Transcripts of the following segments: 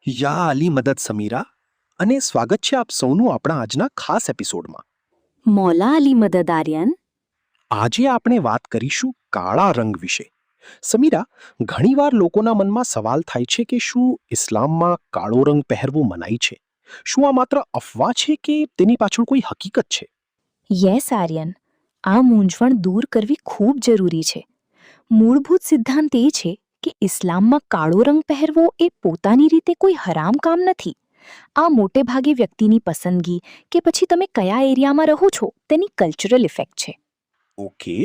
યા અલી મદદ સમીરા અને સ્વાગત છે આપ સૌનું આપણા આજના ખાસ એપિસોડમાં. મૌલા અલી મદદ આર્યન. આજે આપણે વાત કરીશું કાળા રંગ વિશે. સમીરા, ઘણીવાર લોકોના મનમાં સવાલ થાય છે કે શું ઇસ્લામમાં કાળો રંગ પહેરવું મનાઈ છે? શું આ માત્ર અફવા છે કે તેની પાછળ કોઈ હકીકત છે? યસ આર્યન, આ મૂંઝવણ દૂર કરવી ખૂબ જરૂરી છે. મૂળભૂત સિદ્ધાંત એ છે કે ઇસ્લામમાં કાળો રંગ પહેરવો એ પોતાની રીતે કોઈ હરામ કામ નથી. આ મોટે ભાગે વ્યક્તિની પસંદગી કે પછી તમે કયા એરિયામાં રહો છો તેની કલ્ચરલ ઇફેક્ટ છે. ઓકે,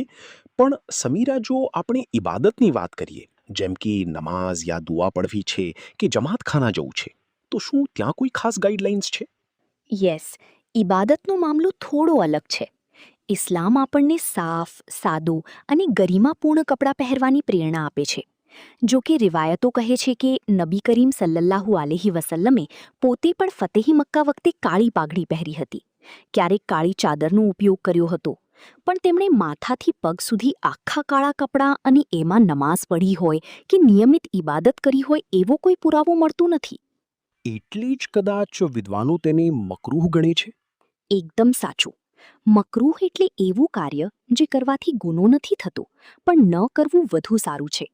પણ સમીરા, જો આપણે ઇબાદતની વાત કરીએ, જેમ કે નમાઝ યા દુઆ પડવી છે કે જમાતખાના જવું છે, તો શું ત્યાં કોઈ ખાસ ગાઈડલાઇન્સ છે? યસ, ઇબાદતનો મામલો થોડો અલગ છે. ઇસ્લામ આપણને સાફ, સાદું અને ગરિમાપૂર્ણ કપડાં પહેરવાની પ્રેરણા આપે છે. જો કે રિવાયતો કહે છે કે નબી કરીમ સલ્લલ્લાહુ અલૈહિ વસલ્લમે પોતે પણ ફતેહી મક્કા વખતે કાળી પાઘડી પહેરી હતી. ક્યારેક કાળી ચાદરનો ઉપયોગ કર્યો હતો. પણ તેમણે માથાથી પગ સુધી આખા કાળા કપડાં અને એમાં નમાઝ પઢી હોય કે નિયમિત ઇબાદત કરી હોય એવો કોઈ પુરાવો મળતો નથી. એટલે જ કદાચ વિદ્વાનો તેને મકરૂહ ગણે છે. એકદમ સાચું. મકરૂહ એટલે એવું કાર્ય જે કરવાથી ગુનો નથી થતો, પણ ન કરવું વધુ સારું છે.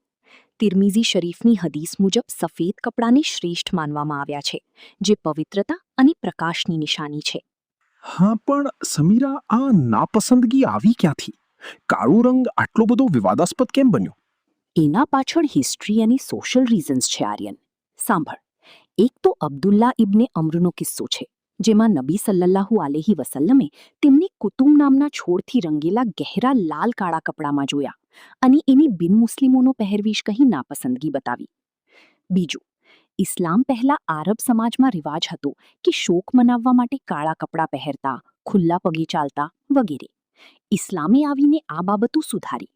તિર્મિઝી શરીફની હદીસ મુજબ સફેદ કપડાને શ્રેષ્ઠ માનવામાં આવ્યા છે, જે પવિત્રતા અને પ્રકાશની નિશાની છે. હા, પણ સમીરા, આ નાપસંદગી આવી ક્યાંથી? કાળો રંગ આટલો બધો વિવાદાસ્પદ કેમ બન્યો? એના પાછળ હિસ્ટ્રી અને સોશિયલ રીઝન્સ છે આર્યન. સાંભળ, એક તો અબ્દુલ્લા ઇબ્ને અમ્રનો કિસ્સો છે, જેમાં નબી સલ્લલ્લાહુ અલૈહિ વસલ્લમે તેમને કુતુમ નામના છોડથી રંગેલા ગહેરા લાલ કાળા કપડામાં જોયા અને એની બિનમુસ્લિમોનો પહેરવીશ કહી નાપસંદગી બતાવી. બીજું, ઇસ્લામ પહેલા આરબ સમાજમાં રિવાજ હતો કે શોક મનાવવા માટે કાળા કપડાં પહેરતા, ખુલ્લા પગે ચાલતા વગેરે. ઇસ્લામે આવીને આ બાબતો સુધારી.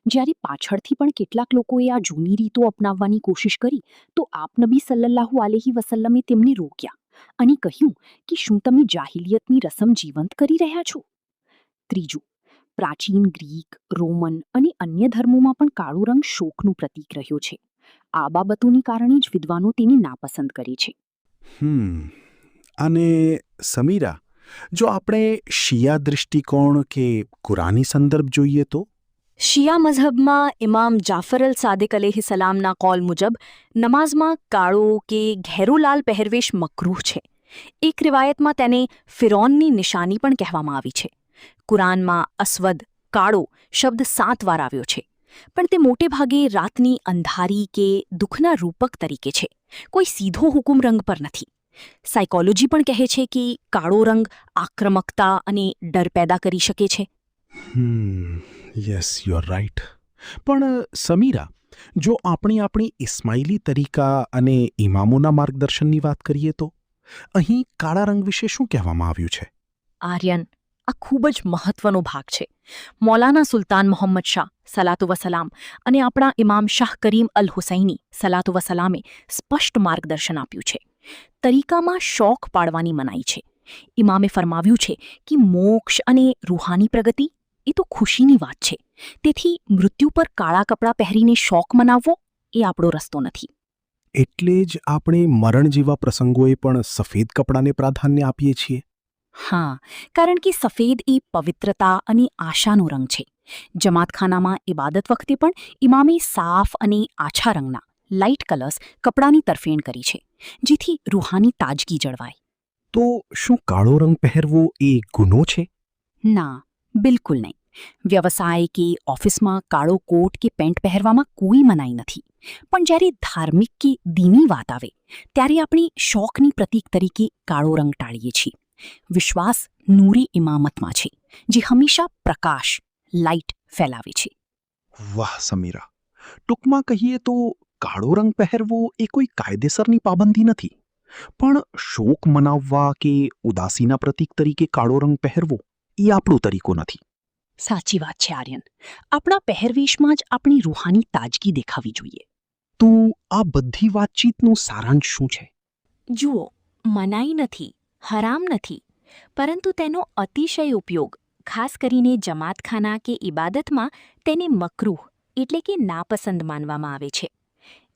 જ્યારે પાછળથી પણ કેટલાક લોકોએ આ જૂની રીતો અપનાવવાની કોશિશ કરી, તો આપ નબી સલ્લલ્લાહુ અલૈહિ વસલ્લમે તેમને રોક્યા અને કહ્યું કે શું તમે જાહિલિયતની રસમ જીવંત કરી રહ્યા છો? ત્રીજું, પ્રાચીન ગ્રીક, રોમન અને અન્ય ધર્મોમાં પણ કાળો રંગ શોકનું પ્રતીક રહ્યો છે. આ બાબતોની કારણે જ વિદ્વાનો તેને નાપસંદ કરે છે. અને સમીરા, જો આપણે શિયા દૃષ્ટિકોણ કે કુરાની સંદર્ભ જોઈએ તો? શિયા મઝહબમાં ઇમામ જાફર અલ સાદિક અલેહી સલામના કોલ મુજબ નમાઝમાં કાળો કે ઘેરો લાલ પહેરવેશ મકરૂહ છે. એક રિવાયતમાં તેને ફિરૌનની નિશાની પણ કહેવામાં આવી છે. કુરાનમાં અસ્વદ, કાળો શબ્દ 7 વાર આવ્યો છે, પણ તે મોટે ભાગે રાતની અંધારી કે દુઃખના રૂપક તરીકે છે, કોઈ સીધો હુકુમ રંગ પર નથી. સાયકોલોજી પણ કહે છે કે કાળો રંગ આક્રમકતા અને ડર પેદા કરી શકે છે. Yes, you are right. પણ સમીરા, જો આપણે આપણી ઇસ્માઇલી તરીકા અને ઇમામોના માર્ગદર્શનની વાત કરીએ તો અહીં કાળા રંગ વિશે શું કહેવામાં આવ્યું છે? આર્યન, આ ખૂબ જ મહત્વનો ભાગ છે. મૌલાના સુલતાન મોહમ્મદ શાહ સલાતુ વસલામ અને આપણા ઇમામ શાહ કરીમ અલ હુસૈની સલાતુ વસલામે સ્પષ્ટ માર્ગદર્શન આપ્યું છે. તરીકામાં શોખ પાડવાની મનાઈ છે. ઇમામે ફરમાવ્યું છે કે મોક્ષ અને રૂહાની પ્રગતિ એ તો ખુશીની વાત છે. તેથી મૃત્યુ પર કાળા કપડાં પહેરીને શોખ મનાવવો એ આપણો રસ્તો નથી. એટલે જ આપણે મરણ જેવા પ્રસંગોએ પણ સફેદ કપડાને પ્રાધાન્ય આપીએ છીએ. હા, કારણ કે સફેદ એ પવિત્રતા અને આશાનો રંગ છે. જમાતખાનામાં ઇબાદત વખતે પણ ઇમામે સાફ અને આછા રંગના લાઇટ કલર્સ કપડાની તરફેણ કરી છે, જેથી રૂહાની તાજગી જળવાય. તો શું કાળો રંગ પહેરવો એ ગુનો છે? ના, બિલકુલ નહીં. વ્યવસાય કે ઓફિસમાં કાળો કોટ કે પેન્ટ પહેરવામાં કોઈ મનાઈ નથી. પણ જ્યારે ધાર્મિક કે દીની વાત આવે, ત્યારે આપણે શોખની પ્રતીક તરીકે કાળો રંગ ટાળીએ છીએ. વિશ્વાસ નૂરી ઇમામતમાં છે, જે હંમેશા પ્રકાશ, લાઇટ ફેલાવે છે. વાહ સમીરા, ટૂંકમાં કહીએ તો કાળો રંગ પહેરવો એ કોઈ કાયદેસરની પાબંદી નથી, પણ શોક મનાવવા કે ઉદાસીના પ્રતીક તરીકે કાળો રંગ પહેરવો એ આપણો તરીકો નથી. સાચી વાત છે આર્યન. આપણા પહેરવેશમાં જ આપણી રૂહાની તાજગી દેખાવી જોઈએ. તો આ બધી વાતચીતનું સારાંશ શું છે? જુઓ, મનાઈ નથી, હરામ નથી, પરંતુ તેનો અતિશય ઉપયોગ, ખાસ કરીને જમાતખાના કે ઇબાદતમાં તેને મકરૂહ એટલે કે નાપસંદ માનવામાં આવે છે.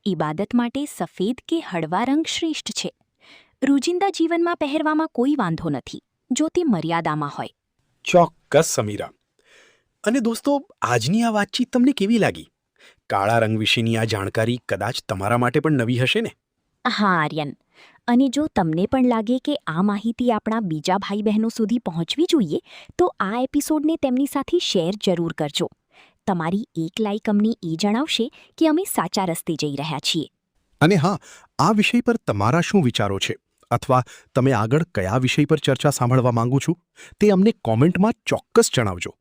ઇબાદત માટે સફેદ કે હળવા રંગ શ્રેષ્ઠ છે. રોજિંદા જીવનમાં પહેરવામાં કોઈ વાંધો નથી જો તે મર્યાદામાં હોય. ચોક્કસ સમીરા. અને દોસ્તો, આજની આ વાતચીત તમને કેવી લાગી? કાળા રંગ વિશેની આ જાણકારી કદાચ તમારા માટે પણ નવી હશે ને? હા આર્યન, અને જો તમને પણ લાગે કે આ માહિતી આપણા બીજા ભાઈ બહેનો સુધી પહોંચવી જોઈએ તો આ એપિસોડને તેમની સાથે શેર જરૂર કરજો. તમારી એક લાઈક અમને એ જણાવશે કે અમે સાચા રસ્તે જઈ રહ્યા છીએ. અને હા, આ વિષય પર તમારા શું વિચારો છે અથવા તમે આગળ કયા વિષય પર ચર્ચા સાંભળવા માંગો છો તે અમને કોમેન્ટમાં ચોક્કસ જણાવજો.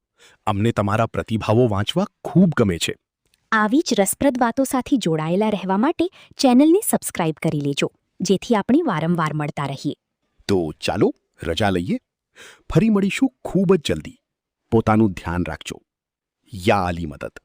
અમને તમારા પ્રતિભાવો વાંચવા ખૂબ ગમે છે. આવી જ રસપ્રદ વાતો સાથે જોડાયેલા રહેવા માટે ચેનલને સબસ્ક્રાઇબ કરી લેજો, જેથી આપણે વારંવાર મળતા રહીએ. તો ચાલો રજા લઈએ. ફરી મળીશું ખૂબ જ જલ્દી. પોતાનું ધ્યાન રાખજો. યા અલી મદદ.